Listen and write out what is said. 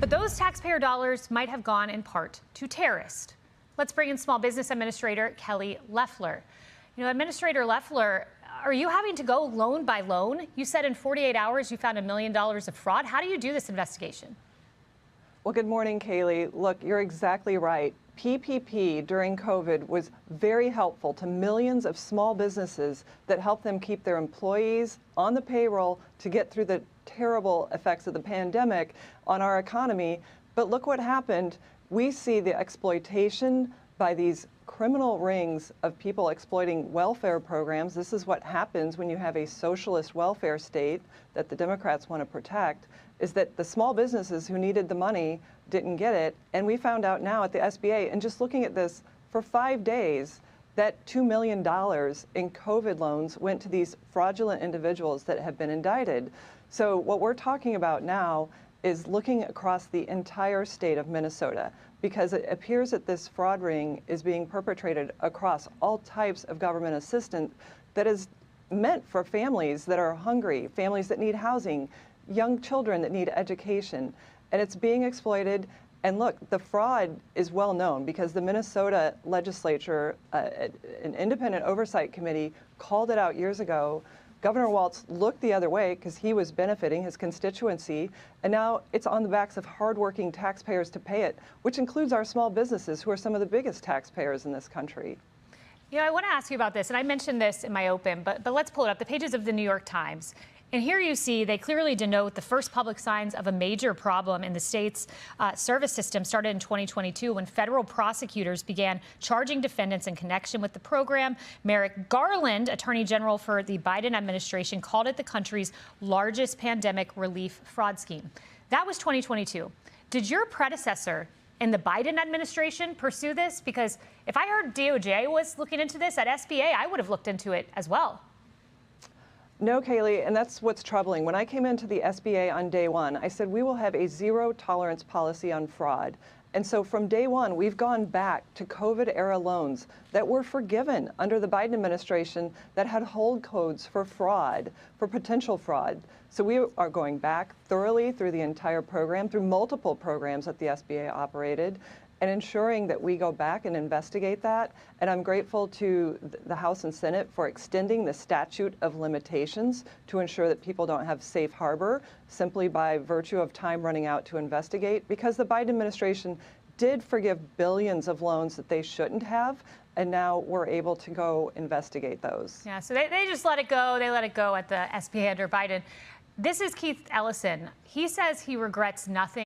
But those taxpayer dollars might have gone in part to terrorists. Let's bring in Small Business Administrator Kelly Loeffler. Administrator Loeffler, are you having to go loan by loan? You said in 48 hours you found $1 million of fraud. How do you do this investigation? Well, good morning, Kaylee. Look, you're exactly right. PPP during COVID was very helpful to millions of small businesses that helped them keep their employees on the payroll to get through the terrible effects of the pandemic on our economy. But look what happened. We see the exploitation by these criminal rings of people exploiting welfare programs. This is what happens when you have a socialist welfare state that the Democrats want to protect, is that the small businesses who needed the money didn't get it. And we found out now at the SBA, and just looking at this for 5 days, that $2 million in COVID loans went to these fraudulent individuals that have been indicted. So what we're talking about now is looking across the entire state of Minnesota, because it appears that this fraud ring is being perpetrated across all types of government assistance that is meant for families that are hungry, families that need housing, young children that need education, and it's being exploited. And look, the fraud is well known because the Minnesota legislature, an independent oversight committee, called it out years ago. Governor Walz looked the other way because he was benefiting his constituency, and now it's on the backs of hardworking taxpayers to pay it, which includes our small businesses, who are some of the biggest taxpayers in this country. I want to ask you about this, and I mentioned this in my open, but let's pull it up. The pages of the New York Times. And here you see they clearly denote the first public signs of a major problem in the state's service system started in 2022 when federal prosecutors began charging defendants in connection with the program. Merrick Garland, Attorney General for the Biden administration, called it the country's largest pandemic relief fraud scheme. That was 2022. Did your predecessor in the Biden administration pursue this? Because if I heard DOJ was looking into this at SBA, I would have looked into it as well. No, Kaylee, and that's what's troubling. When I came into the SBA on day one, I said we will have a zero tolerance policy on fraud. And so from day one, we've gone back to COVID-era loans that were forgiven under the Biden administration that had hold codes for fraud, for potential fraud. So we are going back thoroughly through the entire program, through multiple programs that the SBA operated, and ensuring that we go back and investigate that. And I'm grateful to the House and Senate for extending the statute of limitations to ensure that people don't have safe harbor simply by virtue of time running out to investigate, because the Biden administration did forgive billions of loans that they shouldn't have, and now we're able to go investigate those. Yeah, so they just let it go. They let it go at the SBA under Biden. This is Keith Ellison. He says he regrets nothing.